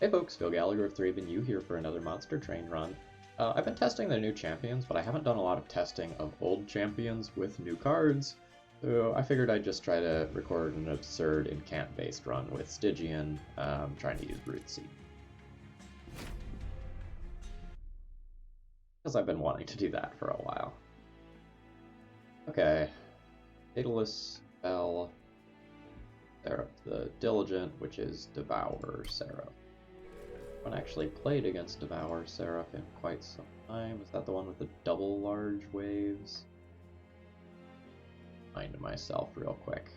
Hey folks, Phil Gallagher of ThrabenU here for another Monster Train run. I've been testing the new champions, but I haven't done a lot of testing of old champions with new cards, so I figured I'd just try to record an absurd incant-based run with Stygian, trying to use Rootseeds. Because I've been wanting to do that for a while. Okay, Fatalist spell, Seraph the Diligent, which is Devour Seraph. I haven't actually played against Devour Seraph in quite some time. Is that the one with the double large waves? Find myself real quick.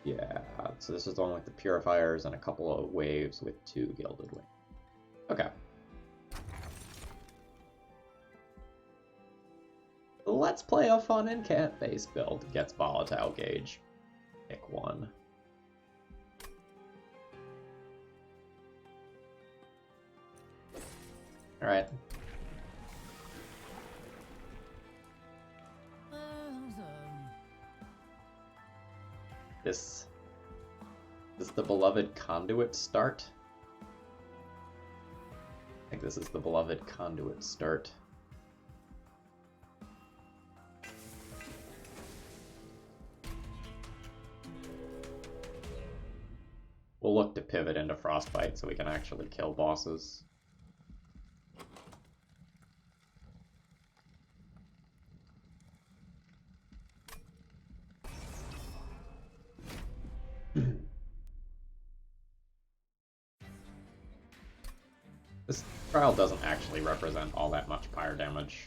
Yeah, so this is the one with the purifiers and a couple of waves with 2 gilded wings. Okay. Let's play a fun incant-based build. Gets Volatile gauge. Pick one. Alright. This is the beloved conduit start. I think this is the beloved conduit start. We'll look to pivot into Frostbite so we can actually kill bosses. This trial doesn't actually represent all that much fire damage.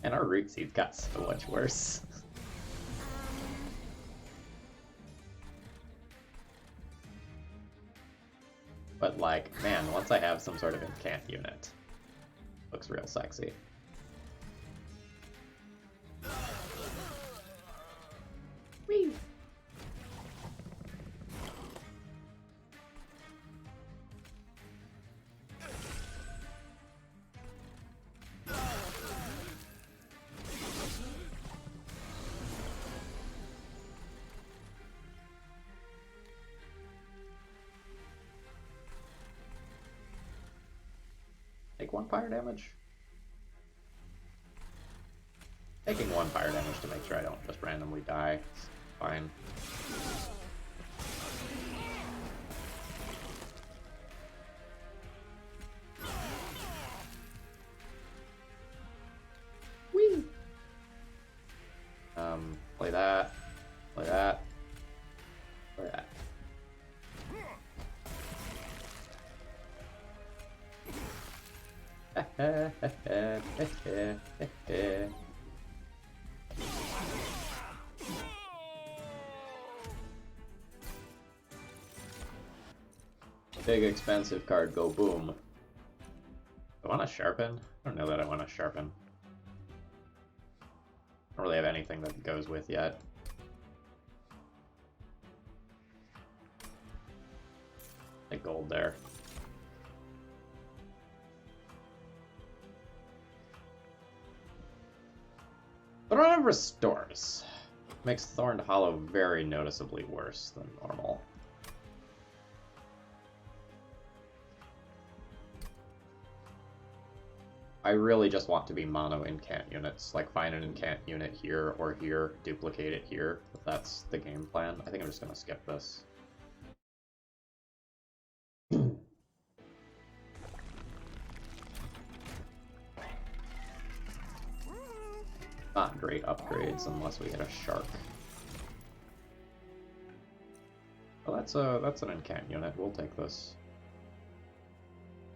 And our Rootseeds got so much worse. But like, man, once I have some sort of incant unit, looks real sexy. Whee! Take 1 fire damage? Taking 1 fire damage to make sure I don't just randomly die. It's fine. Whee! Play that. Play that. Play that. Big expensive card go boom. I want to sharpen? I don't know that I want to sharpen. I don't really have anything that goes with yet. Like gold there. Throne of Restores makes Thorned Hollow very noticeably worse than normal. I really just want to be mono incant units, like find an incant unit here or here, duplicate it here, if that's the game plan. I think I'm just going to skip this. Not great upgrades unless we hit a shark. Well, that's an incant unit. We'll take this.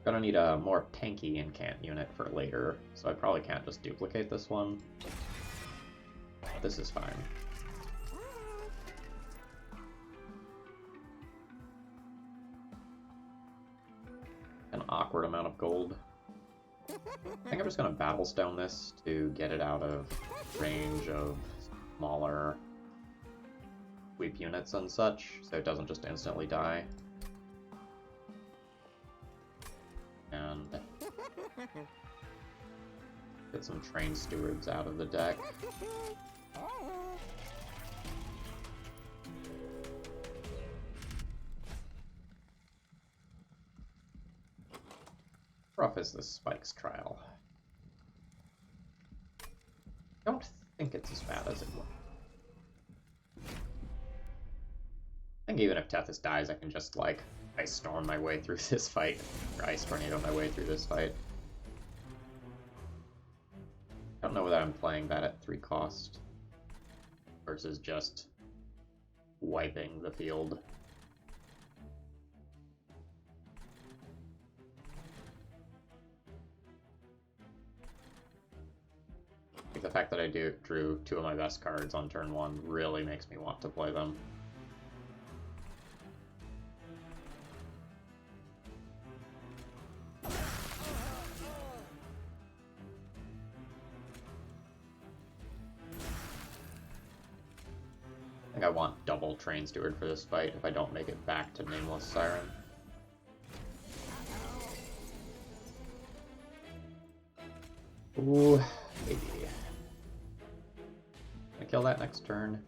Gonna need a more tanky incant unit for later, so I probably can't just duplicate this one. But this is fine. An awkward amount of gold. I think I'm just gonna Battlestone this to get it out of range of smaller sweep units and such, so it doesn't just instantly die. And Get some train stewards out of the deck. How rough is this Spikes trial? I don't think it's as bad as it was. I think even if Tethys dies, I can just, like, Ice Storm my way through this fight. Or Ice Tornado my way through this fight. I don't know whether I'm playing that at 3 cost versus just wiping the field. I think the fact that I drew 2 of my best cards on turn 1 really makes me want to play them. I think I want double Train Steward for this fight if I don't make it back to Nameless Siren. Ooh, maybe. Can I kill that next turn?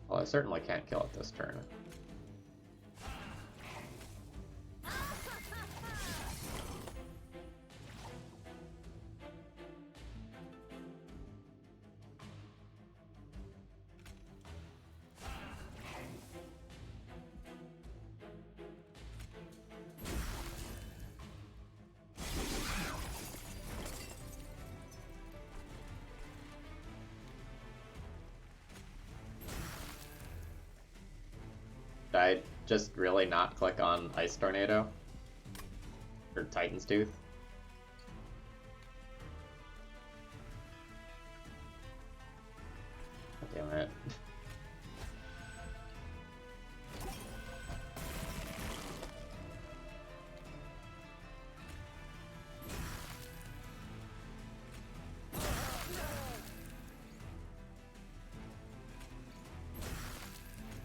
Well, I certainly can't kill it this turn. Did I just really not click on Ice Tornado? Or Titan's Tooth? God damn it.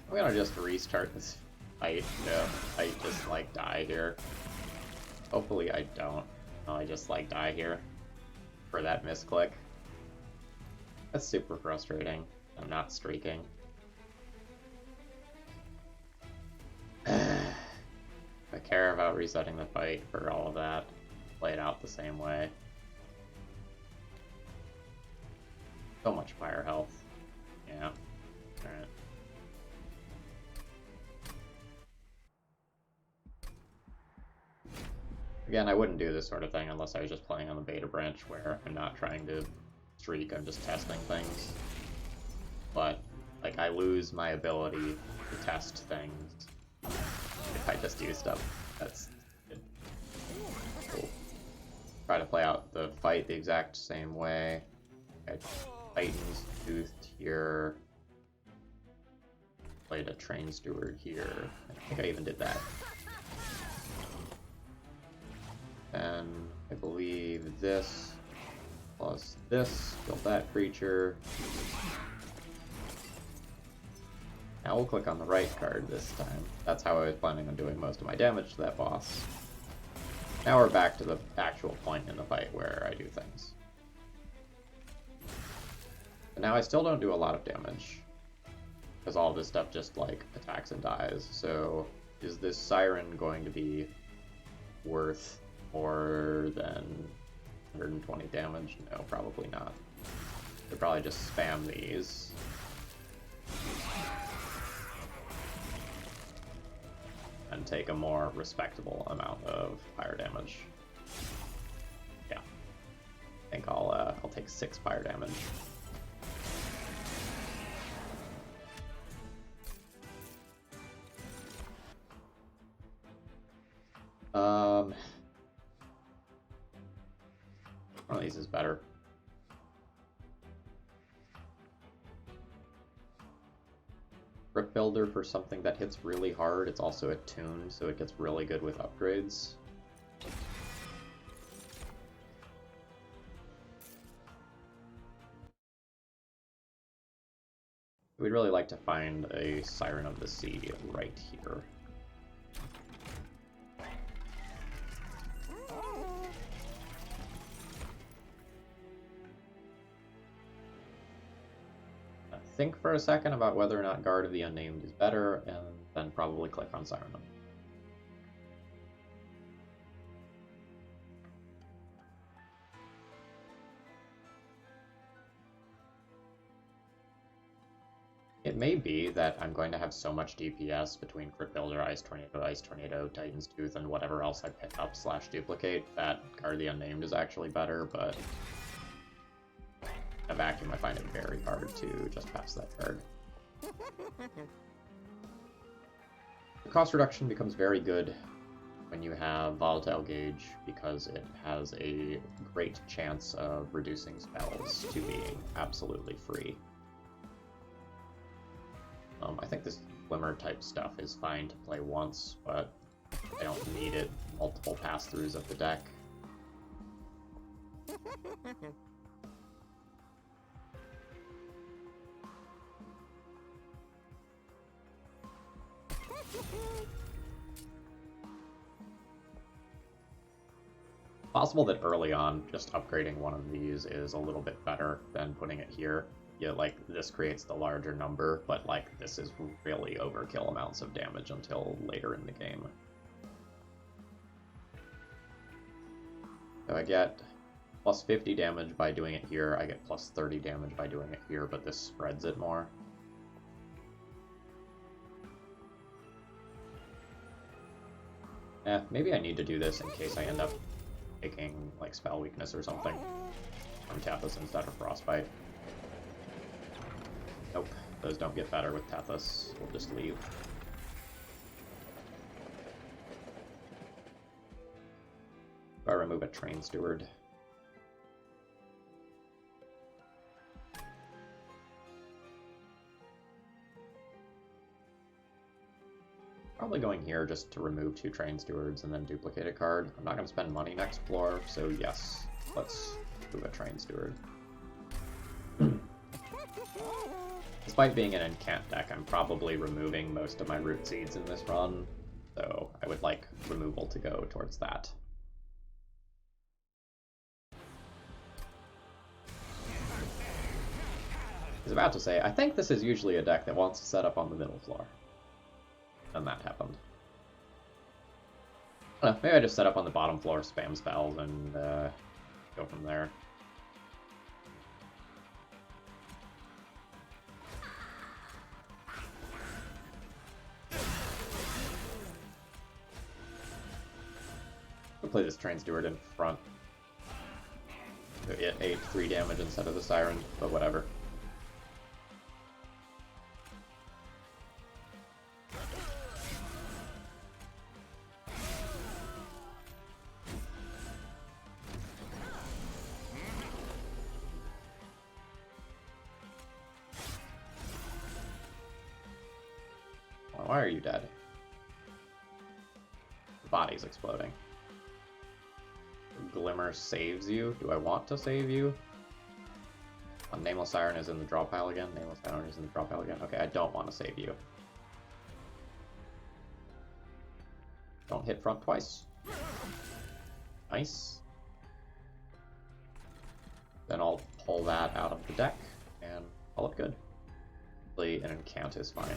I'm gonna just restart this fight. Yeah, I just like die here. Hopefully I don't. No, I just like die here for that misclick. That's super frustrating. I'm not streaking. I care about resetting the fight for all of that. Play it out the same way. So much fire health. Yeah. Alright. Again, I wouldn't do this sort of thing unless I was just playing on the beta branch where I'm not trying to streak, I'm just testing things. But, like, I lose my ability to test things if I just do stuff that's good. Cool. Try to play out the fight the exact same way. I Titan's Toothed here. Played a Train Steward here. I think I even did that. And I believe this plus this, kill that creature. Now we'll click on the right card this time. That's how I was planning on doing most of my damage to that boss. Now we're back to the actual point in the fight where I do things. But now I still don't do a lot of damage, because all this stuff just, like, attacks and dies. So is this Siren going to be worth more than 120 damage? No, probably not. They'll probably just spam these. And take a more respectable amount of fire damage. Yeah. I think I'll take 6 fire damage. One of these is better. Brick Builder for something that hits really hard. It's also attuned, so it gets really good with upgrades. We'd really like to find a Siren of the Sea right here. Think for a second about whether or not Guard of the Unnamed is better, and then probably click on Siren. It may be that I'm going to have so much DPS between Crit Builder, Ice Tornado, Titan's Tooth, and whatever else I pick up / duplicate that Guard of the Unnamed is actually better, but in a vacuum I find it very hard to just pass that card. The cost reduction becomes very good when you have Volatile Gauge because it has a great chance of reducing spells to being absolutely free. I think this Glimmer type stuff is fine to play once, but I don't need it multiple pass-throughs of the deck. Possible that early on, just upgrading one of these is a little bit better than putting it here. Yeah, like, this creates the larger number, but, like, this is really overkill amounts of damage until later in the game. So I get plus 50 damage by doing it here, I get plus 30 damage by doing it here, but this spreads it more. Maybe I need to do this in case I end up taking, like, Spell Weakness or something from Tethys instead of Frostbite. Nope, those don't get better with Tethys. We'll just leave. If I remove a Train Steward. Probably going here just to remove 2 Train Stewards and then duplicate a card. I'm not going to spend money next floor, so yes, let's move a Train Steward. Despite being an Incant deck, I'm probably removing most of my Rootseeds in this run, so I would like removal to go towards that. I was about to say, I think this is usually a deck that wants to set up on the middle floor. And that happened. I don't know, maybe I just set up on the bottom floor, spam spells, and go from there. I'll play this Train Steward in front. It ate 3 damage instead of the Siren, but whatever. Why are you dead? The body's exploding. Glimmer saves you. Do I want to save you? Nameless Siren is in the draw pile again. Nameless Siren is in the draw pile again. Okay, I don't want to save you. Don't hit front twice. Nice. Then I'll pull that out of the deck and call it good. Hopefully an Incant is fine.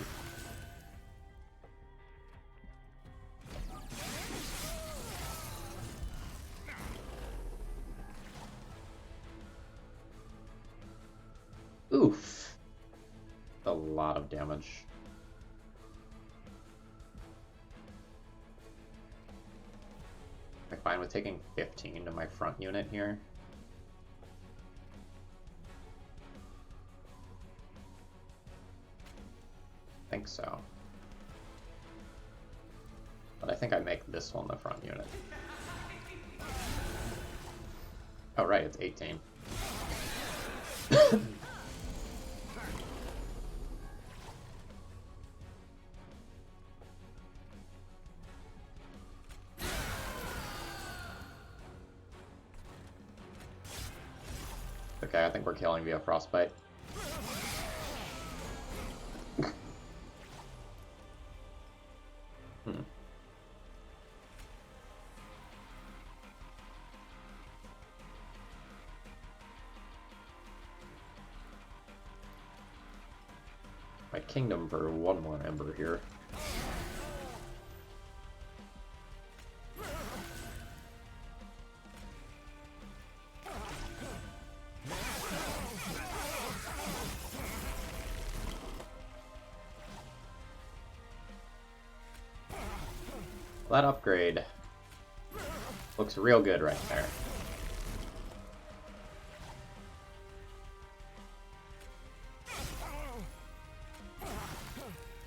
Oof. A lot of damage. Am I fine with taking 15 to my front unit here? I think so. But I think I make this one the front unit. Oh right, it's 18. Okay, I think we're killing via Frostbite. Kingdom for one more Ember here. That upgrade looks real good right there.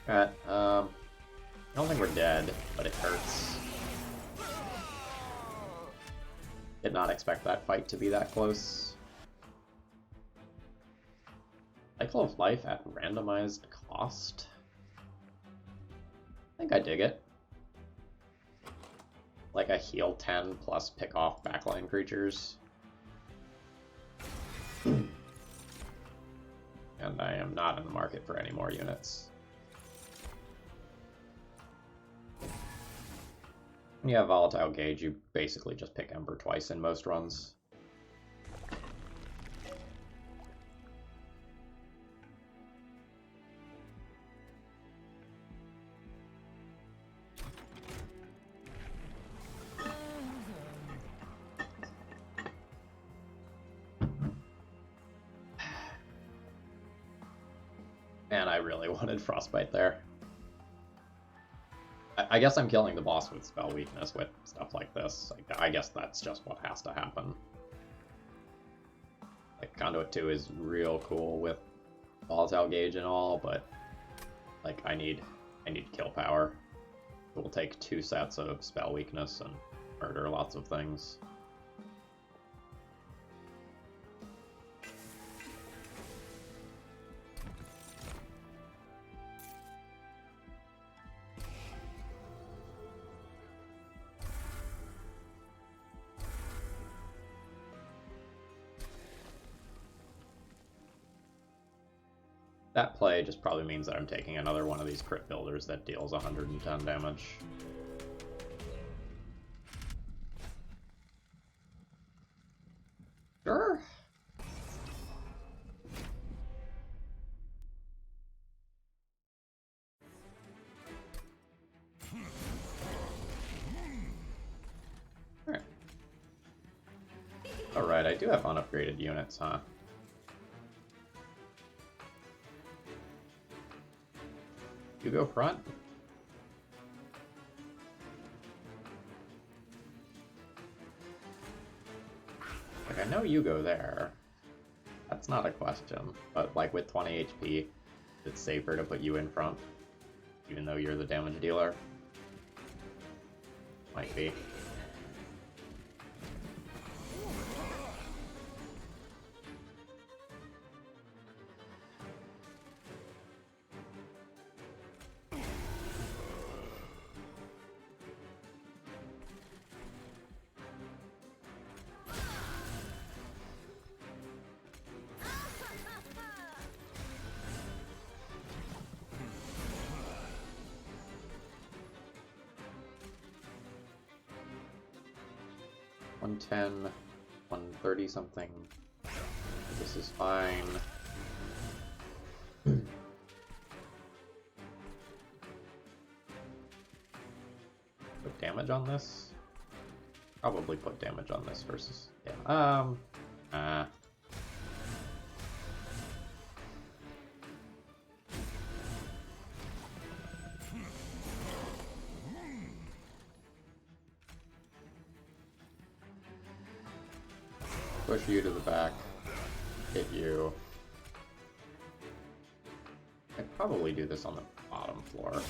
Alright, I don't think we're dead, but it hurts. Did not expect that fight to be that close. Cycle of Life at randomized cost? I think I dig it. Like a heal 10 plus pick off backline creatures. And I am not in the market for any more units. When you have Volatile Gauge, you basically just pick Ember twice in most runs. Man, I really wanted Frostbite there. I guess I'm killing the boss with spell weakness with stuff like this. Like, I guess that's just what has to happen. Like, Conduit 2 is real cool with Volatile Gauge and all, but like I need kill power. It will take 2 sets of spell weakness and murder lots of things. That play just probably means that I'm taking another one of these crit builders that deals 110 damage. Sure. Alright. Alright, I do have unupgraded units, huh? You go front. Like, I know you go there. That's not a question. But, like, with 20 HP, it's safer to put you in front, even though you're the damage dealer. Might be. $110, $130 something. This is fine. Put damage on this? Probably put damage on this versus... yeah. Push you to the back, hit you. I'd probably do this on the bottom floor.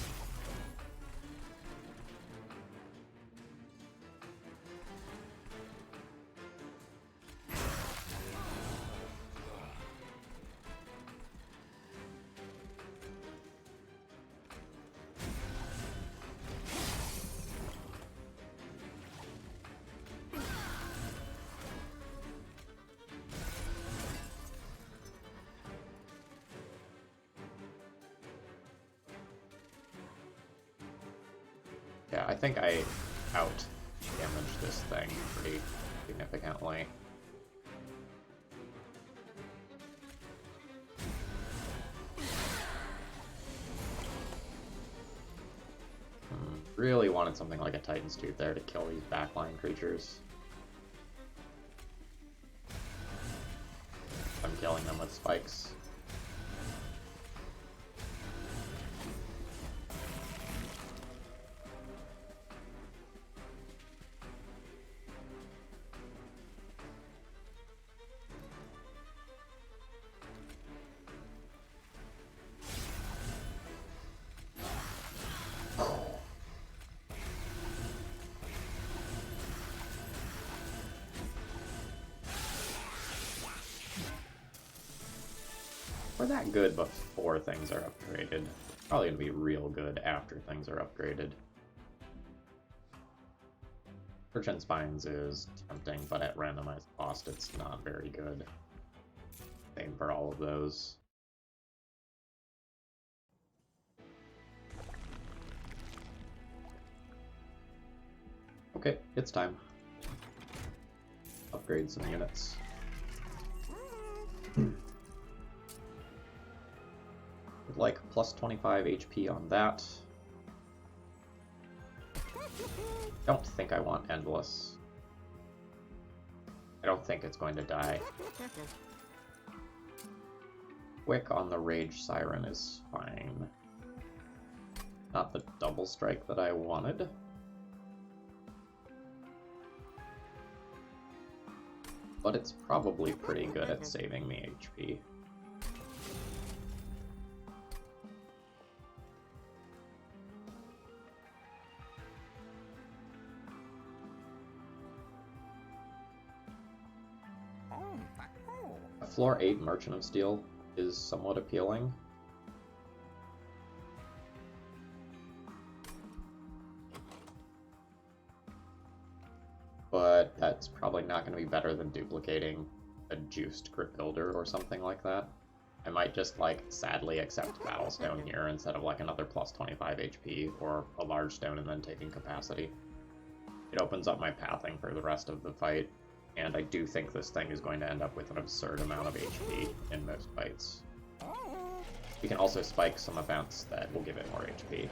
Yeah, I think I out-damaged this thing pretty significantly. Really wanted something like a Titan's Tooth there to kill these backline creatures. I'm killing them with spikes. We're that good before things are upgraded. Probably gonna be real good after things are upgraded. Urchin Spines is tempting, but at randomized cost it's not very good. Same for all of those. Okay, it's time. Upgrade some units. Like plus 25 HP on that. Don't think I want Endless. I don't think it's going to die. Quick on the Rage Siren is fine. Not the double strike that I wanted. But it's probably pretty good at saving me HP. A floor 8 Merchant of Steel is somewhat appealing. But that's probably not going to be better than duplicating a juiced Crypt Builder or something like that. I might just, like, sadly accept Battlestone here instead of, like, another plus 25 HP or a large stone and then taking capacity. It opens up my pathing for the rest of the fight, and I do think this thing is going to end up with an absurd amount of HP in most fights. We can also spike some events that will give it more HP.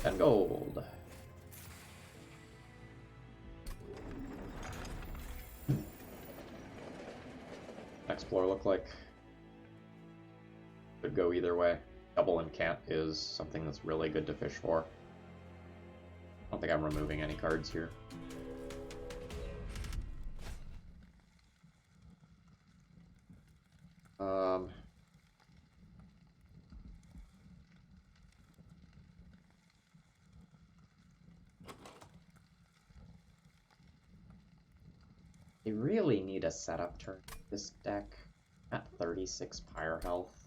10 gold. Next floor look like? Could go either way. Double Incant is something that's really good to fish for. I don't think I'm removing any cards here. I really need a setup turn for this deck at 36 Pyre health.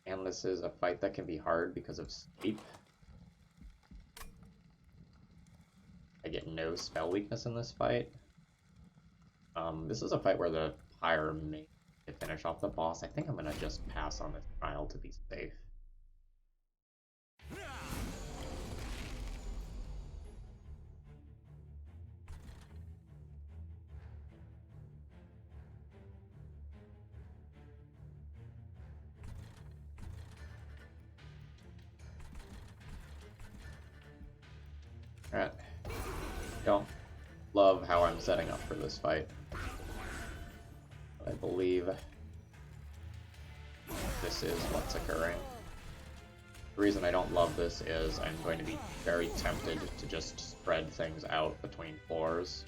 And this is a fight that can be hard because of sleep. I get no spell weakness in this fight. This is a fight where the Pyre may finish off the boss. I think I'm gonna just pass on this trial to be safe. Alright. Don't love how I'm setting up for this fight. I believe this is what's occurring. The reason I don't love this is I'm going to be very tempted to just spread things out between floors.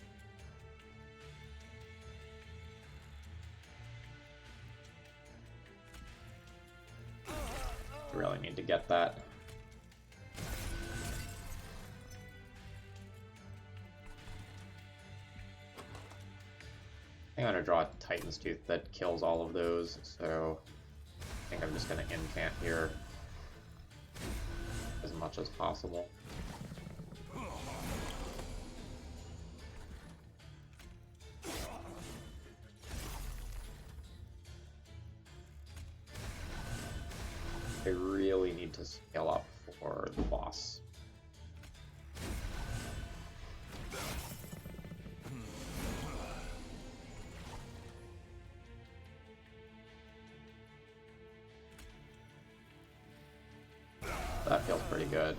I really need to get that. I'm going to draw a Titan's Tooth that kills all of those, so I think I'm just going to incant here as much as possible. I really need to scale up for the boss. That feels pretty good.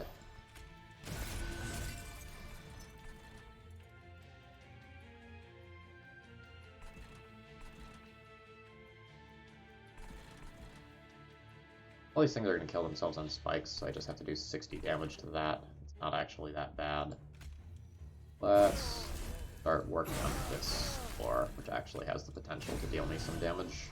All these things are going to kill themselves on spikes, so I just have to do 60 damage to that. It's not actually that bad. Let's start working on this floor, which actually has the potential to deal me some damage.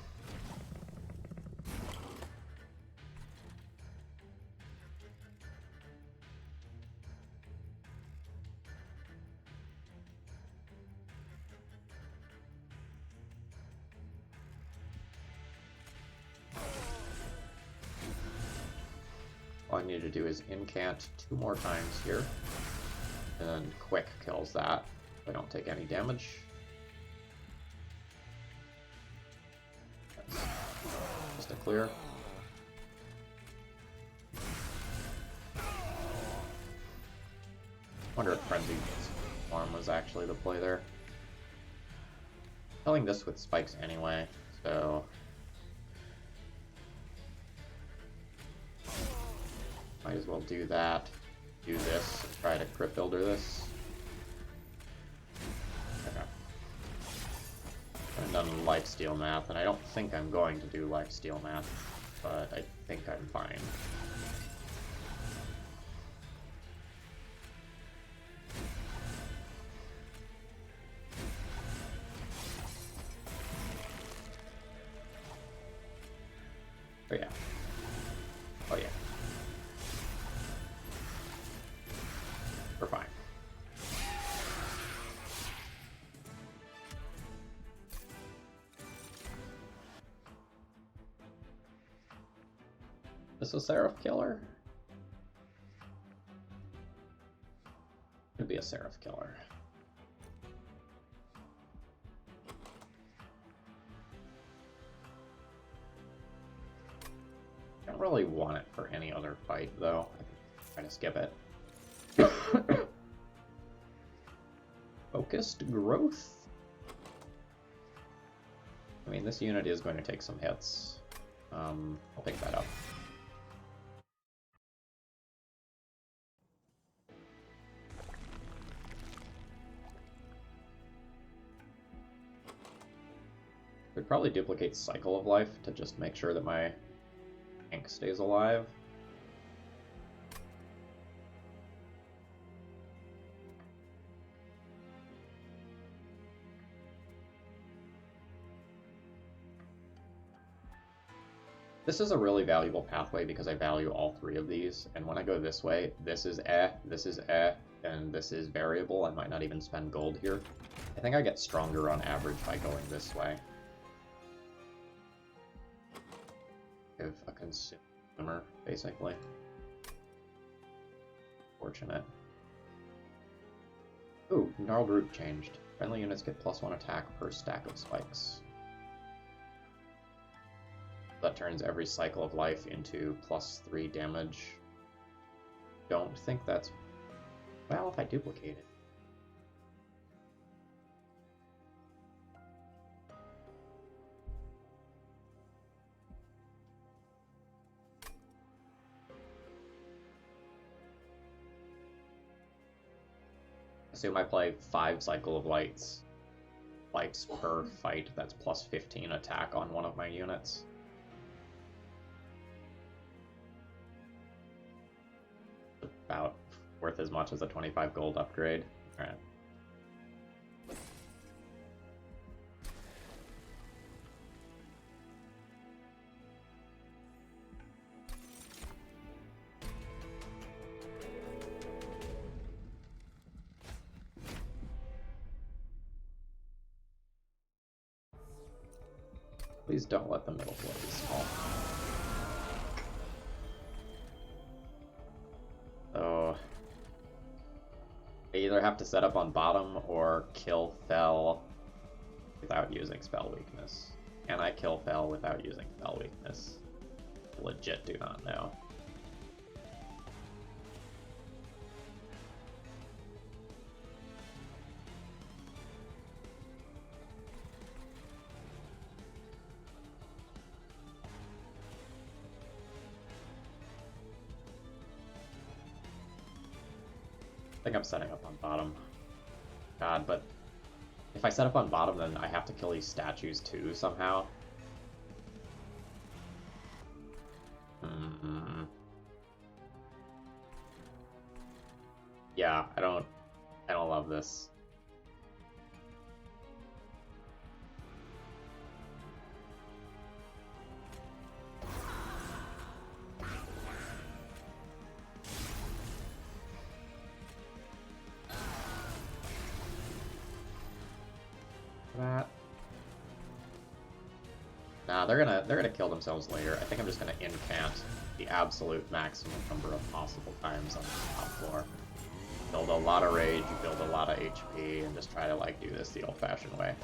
All I need to do is incant 2 more times here, and quick kills that. I don't take any damage. That's just a clear. Wonder if Frenzied Form was actually the play there. Killing this with spikes anyway, so might as well do that. Do this, and try to crit builder this. Okay. I haven't done lifesteal math, and I don't think I'm going to do lifesteal math, but I think I'm fine. Oh yeah. Oh yeah. We're fine. Is this a Seraph killer? Could be a Seraph killer. I don't really want it for any other fight, though. I can try to skip it. Focused growth? I mean, this unit is going to take some hits. I'll pick that up. Could probably duplicate Cycle of Life to just make sure that my tank stays alive. This is a really valuable pathway because I value all 3 of these, and when I go this way, this is and this is variable. I might not even spend gold here. I think I get stronger on average by going this way. Give a consumer, basically. Fortunate. Ooh, Gnarled Root changed. Friendly units get +1 attack per stack of spikes. That turns every Cycle of Life into +3 damage. Don't think that's... Well, if I duplicate it. Assume I play 5 Cycle of Lights per fight. That's +15 attack on one of my units. About worth as much as a 25 gold upgrade. Alright. Please don't let the middle floor be small. So I either have to set up on bottom or kill Fel without using spell weakness. Can I kill Fel without using spell weakness? Legit do not know. I think I'm setting up on bottom. God, but if I set up on bottom, then I have to kill these statues too somehow. Yeah, I don't love this. That. Nah, they're gonna kill themselves later. I think I'm just gonna incant the absolute maximum number of possible times on the top floor. Build a lot of rage, build a lot of HP, and just try to like do this the old-fashioned way.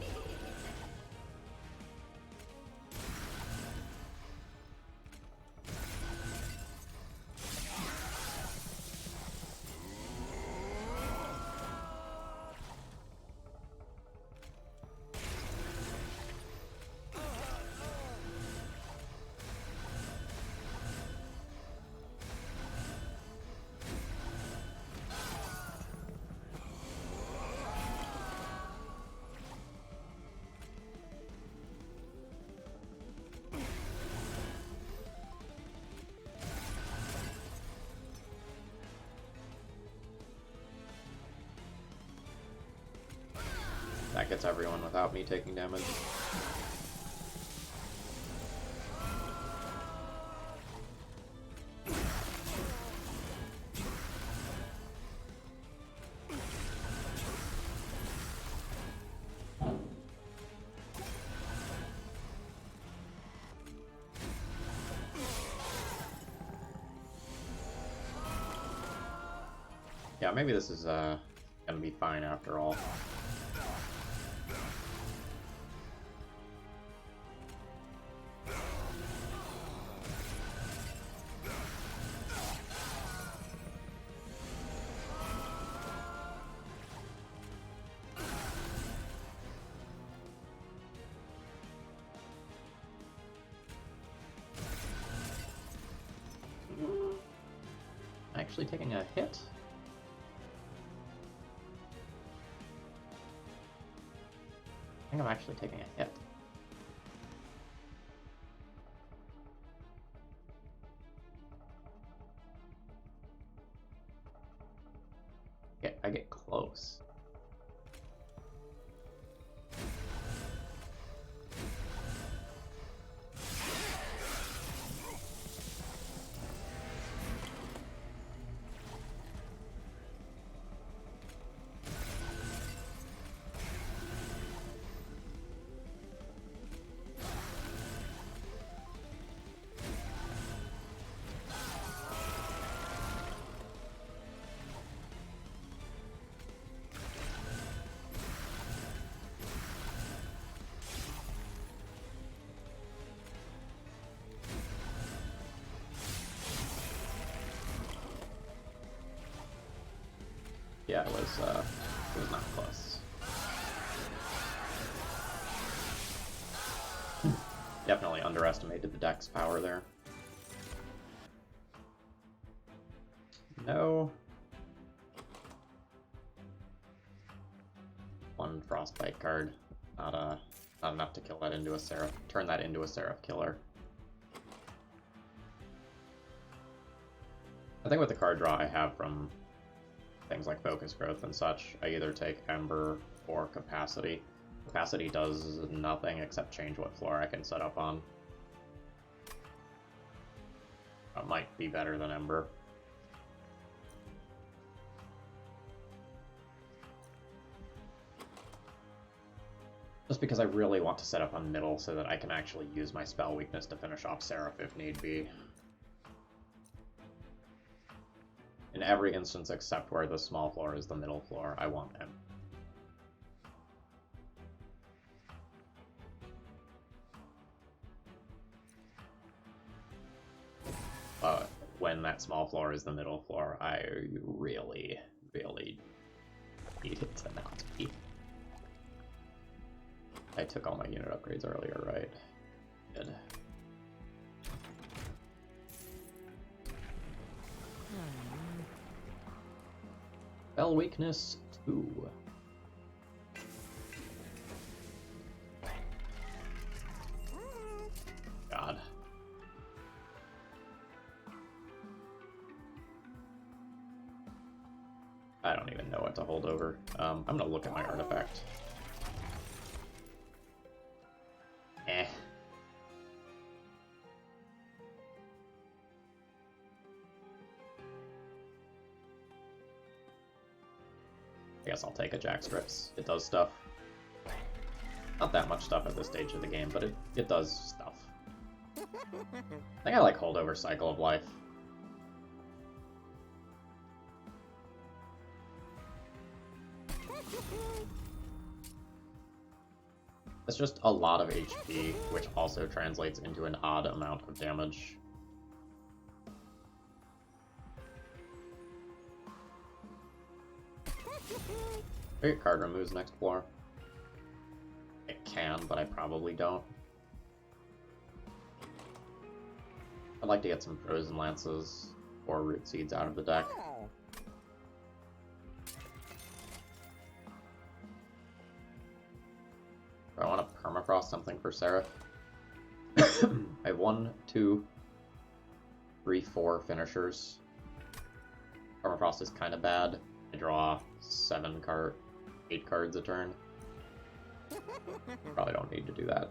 That gets everyone without me taking damage. Yeah, maybe this is gonna be fine after all. Actually taking a hit? I think I'm actually taking a hit. I get close. Yeah, it was not close. Definitely underestimated the deck's power there. No. One Frostbite card. Not enough to kill that into a Seraph. Turn that into a Seraph killer. I think with the card draw I have from things like Focus Growth and such, I either take Ember or Capacity. Capacity does nothing except change what floor I can set up on. It might be better than Ember. Just because I really want to set up on middle so that I can actually use my spell weakness to finish off Seraph if need be. In every instance except where the small floor is the middle floor, I want him. But when that small floor is the middle floor, I really, really need it to not be. I took all my unit upgrades earlier, right? Good. Spell weakness 2. God. I don't even know what to hold over. I'm gonna look at my artifact. Eh. I guess I'll take a Jackstrips. It does stuff. Not that much stuff at this stage of the game, but it does stuff. I think I like holdover Cycle of Life. It's just a lot of HP, which also translates into an odd amount of damage. Great card removes next floor. It can, but I probably don't. I'd like to get some Frozen Lances or Rootseeds out of the deck. Do I want to permafrost something for Seraph? I have 1, 2, 3, 4 finishers. Permafrost is kind of bad. I draw 8 cards a turn. Probably don't need to do that.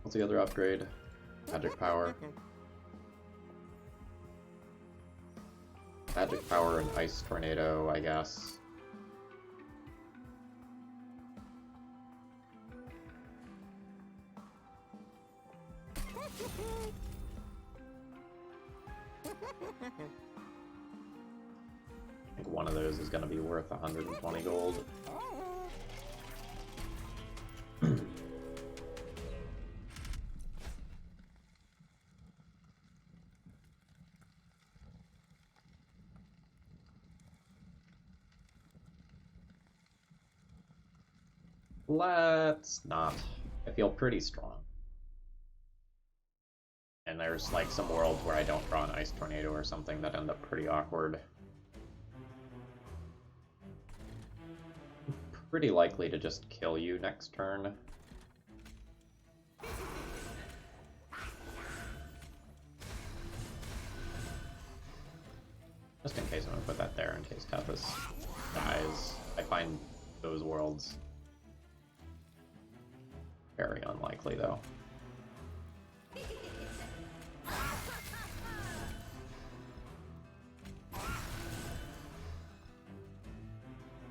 What's the other upgrade? Magic Power. Magic Power and Ice Tornado, I guess. I think one of those is going to be worth 120 gold. Let's not. I feel pretty strong. And there's like some worlds where I don't draw an Ice Tornado or something that end up pretty awkward. Pretty likely to just kill you next turn. Just in case I'm gonna put that there in case Tethys dies. I find those worlds very unlikely though.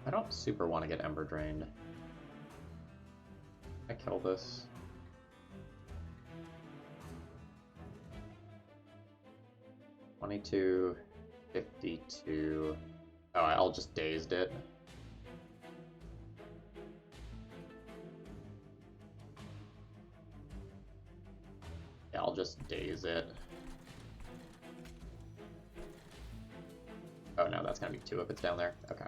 I don't super want to get Ember Drained. I kill this. $22, $52. Oh, I'll just Dazed it. Yeah, I'll just Daze it. Oh no, that's gonna be 2 if it's down there. Okay.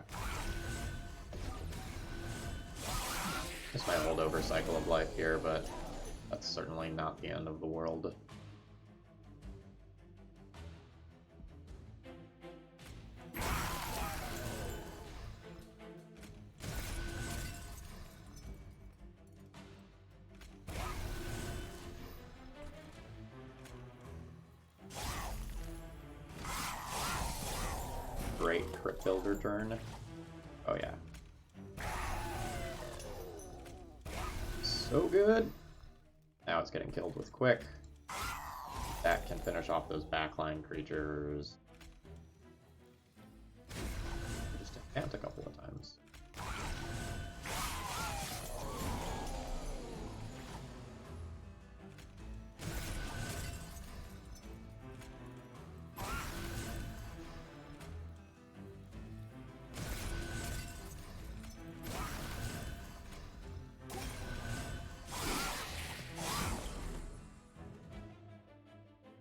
This might hold over Cycle of Life here, but that's certainly not the end of the world. Great Crypt Builder turn. Oh yeah. So good. Now it's getting killed with Quick. That can finish off those backline creatures. Just enchant a couple of times.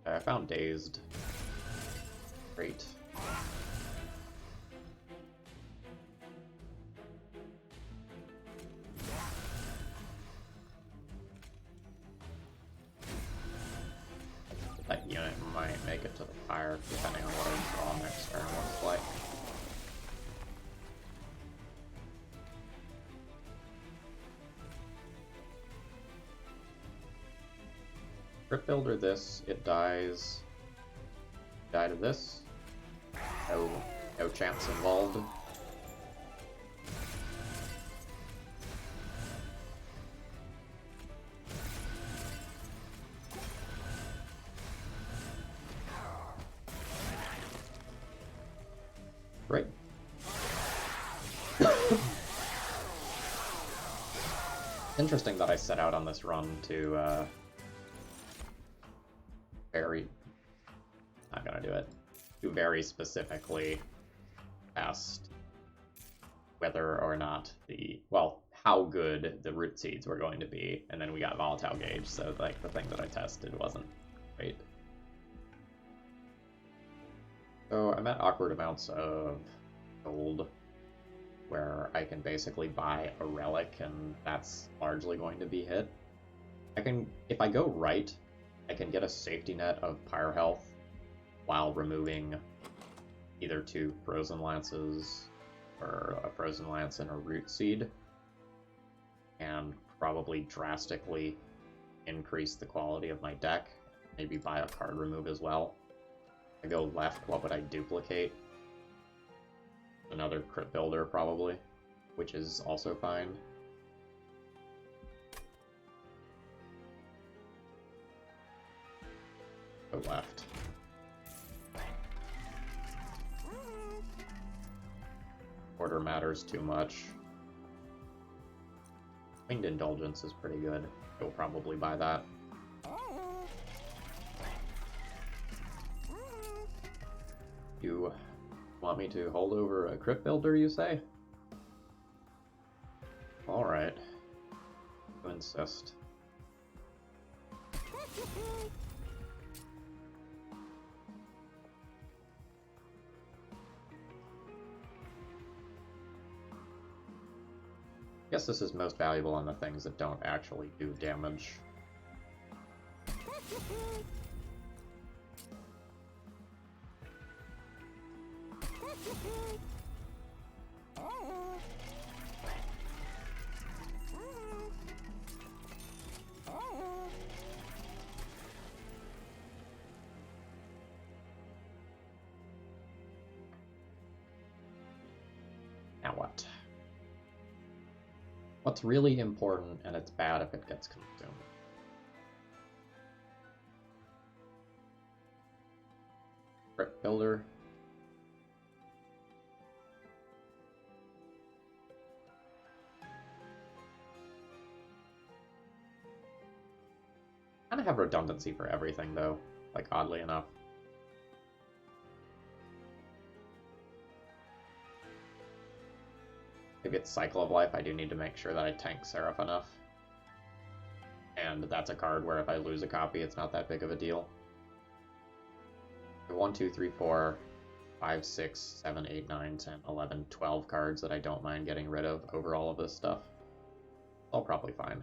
I found Dazed. Great. That unit might make it to the fire, depending on what our draw next turn looks like. Crypt Builder this, it dies. Die to this. No chance involved. Right. Interesting that I set out on this run to not gonna do it. To very specifically asked whether or not how good the Rootseeds were going to be, and then we got Volatile Gauge, so like the thing that I tested wasn't great. So I'm at awkward amounts of gold, where I can basically buy a relic, and that's largely going to be hit. If I go right, I can get a safety net of Pyre Health while removing either 2 Frozen Lances, or a Frozen Lance and a Rootseed, and probably drastically increase the quality of my deck. Maybe buy a card remove as well. If I go left, what would I duplicate? Another Crypt Builder, probably, which is also fine. Go left. Order matters too much. Winged Indulgence is pretty good. You'll probably buy that. You want me to hold over a Crypt Builder, you say? Alright. You insist. I guess this is most valuable on the things that don't actually do damage. Now what? What's really important, and it's bad if it gets consumed. Crypt Builder. Kind of have redundancy for everything, though, like, oddly enough. If it's Cycle of Life, I do need to make sure that I tank Seraph enough. And that's a card where if I lose a copy, it's not that big of a deal. 1, 2, 3, 4, 5, 6, 7, 8, 9, 10, 11, 12 cards that I don't mind getting rid of over all of this stuff. All probably fine.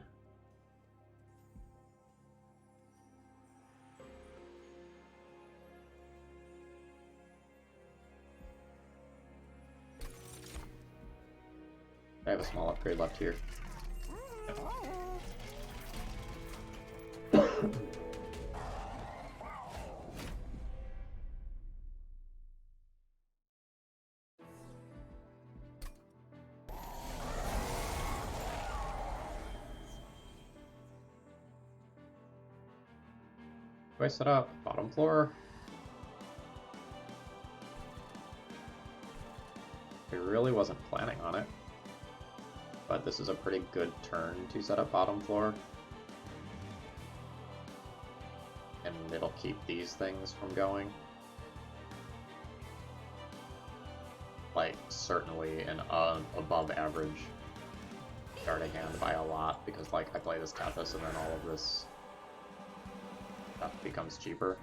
I have a small upgrade left here. Do I set up bottom floor? I really wasn't planning on it, but this is a pretty good turn to set up bottom floor. And it'll keep these things from going. Like, certainly an above average starting hand by a lot, because like I play this Tethys and then all of this stuff becomes cheaper.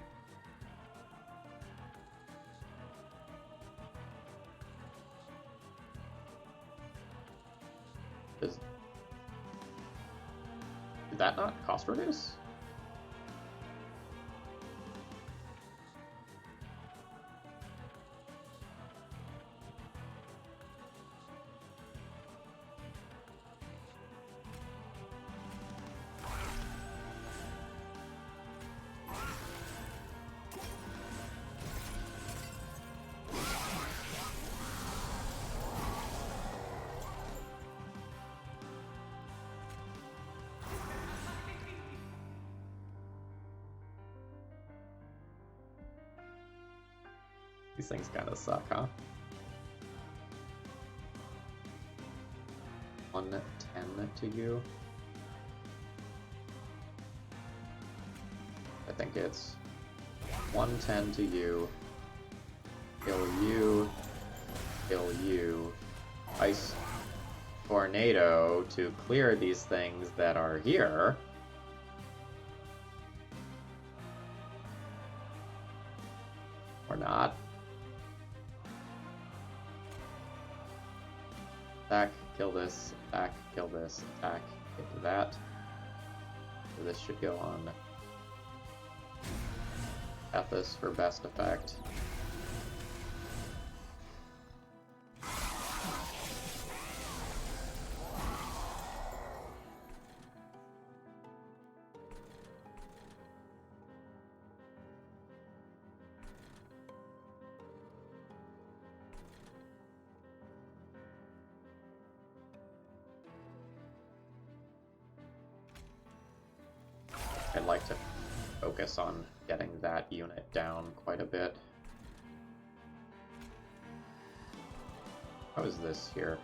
Did that not cost reduce? These things kind of suck, huh? 110 to you. I think it's 110 to you. Kill you. Kill you. Ice Tornado to clear these things that are here. Or not. Attack, kill this, attack, kill this, attack, get that. So this should go on Ethos for best effect. I'd like to focus on getting that unit down quite a bit. How is this here?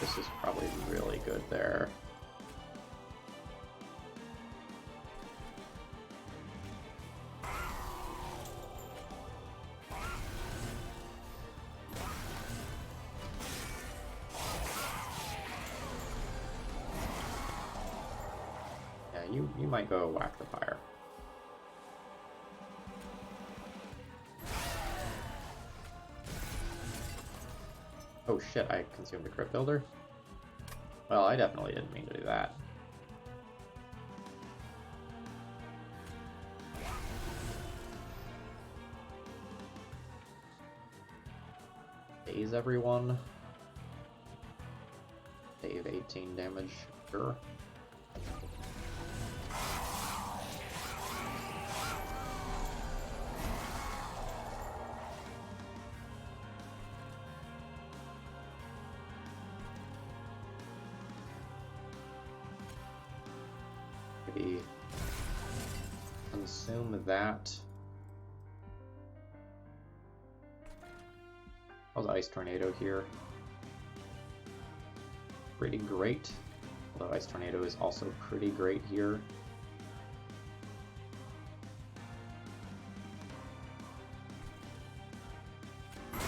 This is probably really good there. You might go whack the fire. Oh shit, I consumed a crypt builder? Well, I definitely didn't mean to do that. Daze everyone. Save 18 damage, sure. Maybe consume that. How's Ice Tornado here? Pretty great. Although Ice Tornado is also pretty great here. I'm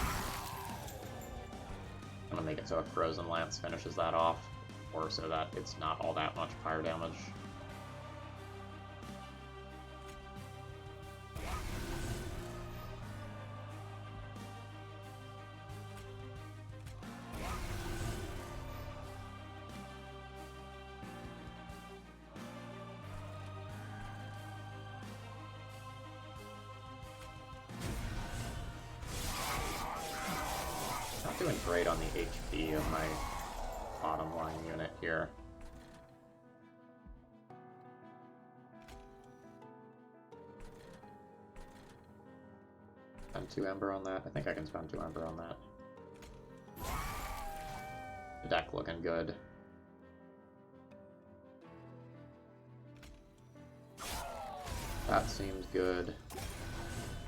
gonna make it so a Frozen Lance finishes that off, or so that it's not all that much fire damage. Doing great on the HP of my bottom line unit here. Spend 2 Ember on that. I think I can spend 2 Ember on that. The deck looking good. That seems good.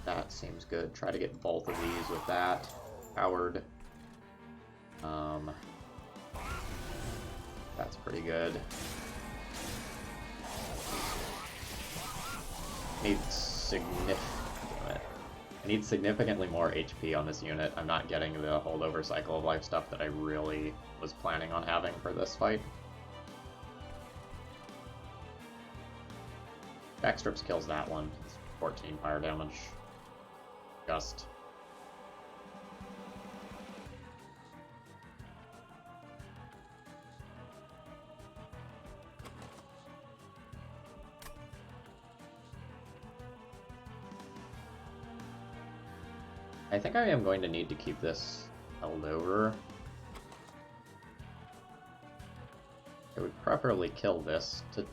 That seems good. Try to get both of these with that. Powered. That's pretty good. I need significantly more HP on this unit. I'm not getting the holdover cycle of life stuff that I really was planning on having for this fight. Backstrips kills that one. It's 14 fire damage. Just. I think I am going to need to keep this held over. I would preferably kill this to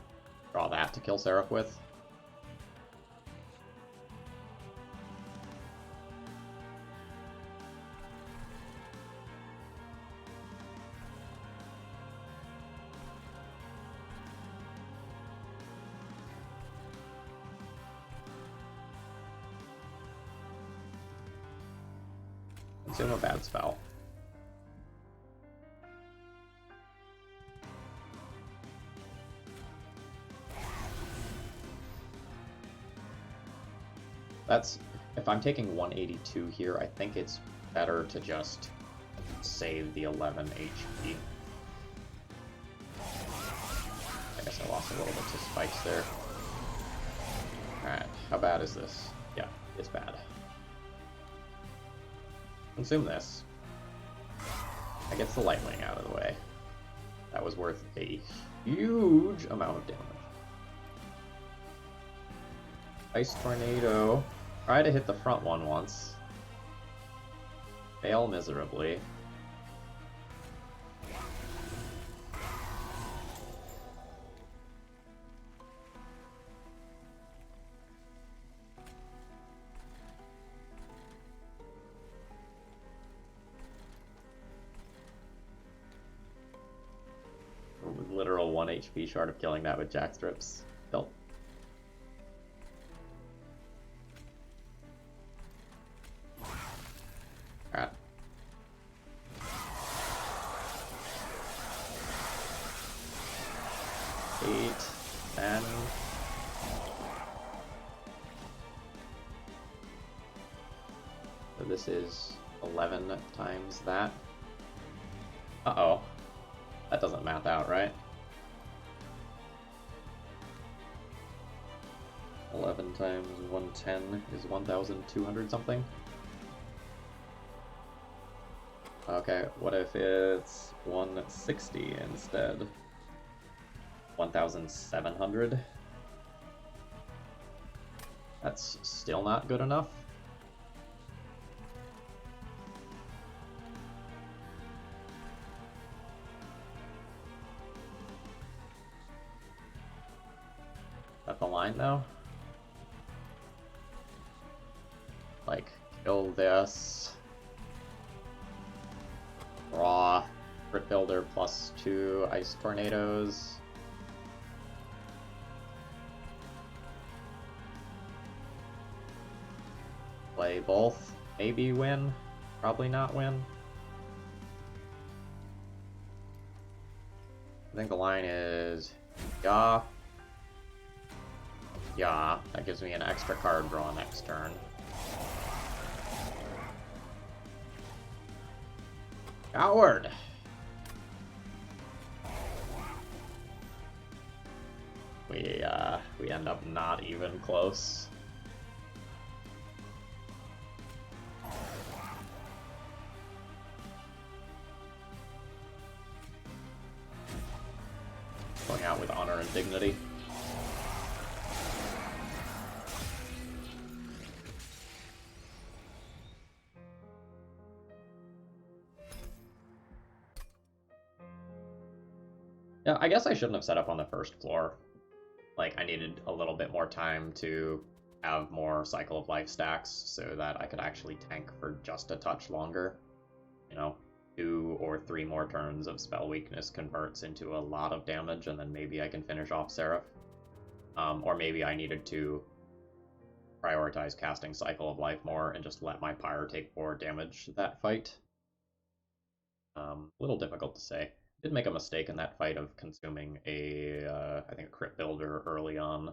draw that to kill Seraph with. Consume a bad spell. That's, if I'm taking 182 here, I think it's better to just save the 11 HP. I guess I lost a little bit to spikes there. Alright, how bad is this? Yeah, it's bad. Consume this. That gets the Lightning out of the way. That was worth a huge amount of damage. Ice Tornado. Try to hit the front one once. Fail miserably. Literal 1 HP short of killing that with Jackstrips. Still. Alright. Eight, 10. So this is 11 times that. Uh-oh. That doesn't math out, right? 11 times 110 is 1,200 something. Okay, what if it's 160 instead? 1,700? That's still not good enough. Is that the line though? Like, kill this. Raw. Crit Builder +2 Ice Tornadoes. Play both. Maybe win. Probably not win. I think the line is yeah. Yeah. That gives me an extra card draw next turn. Coward! We end up not even close. Going out with honor and dignity. Yeah, I guess I shouldn't have set up on the first floor. Like, I needed a little bit more time to have more Cycle of Life stacks so that I could actually tank for just a touch longer. You know, 2 or 3 more turns of Spell Weakness converts into a lot of damage, and then maybe I can finish off Seraph. Or maybe I needed to prioritize casting Cycle of Life more and just let my Pyre take more damage that fight. A little difficult to say. Did make a mistake in that fight of consuming I think a Crit Builder early on.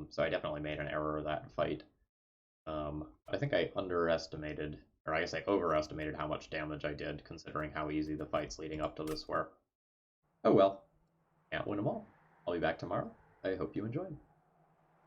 So I definitely made an error that fight. I think I underestimated, or I guess I overestimated how much damage I did, considering how easy the fights leading up to this were. Oh well, can't win them all. I'll be back tomorrow. I hope you enjoyed.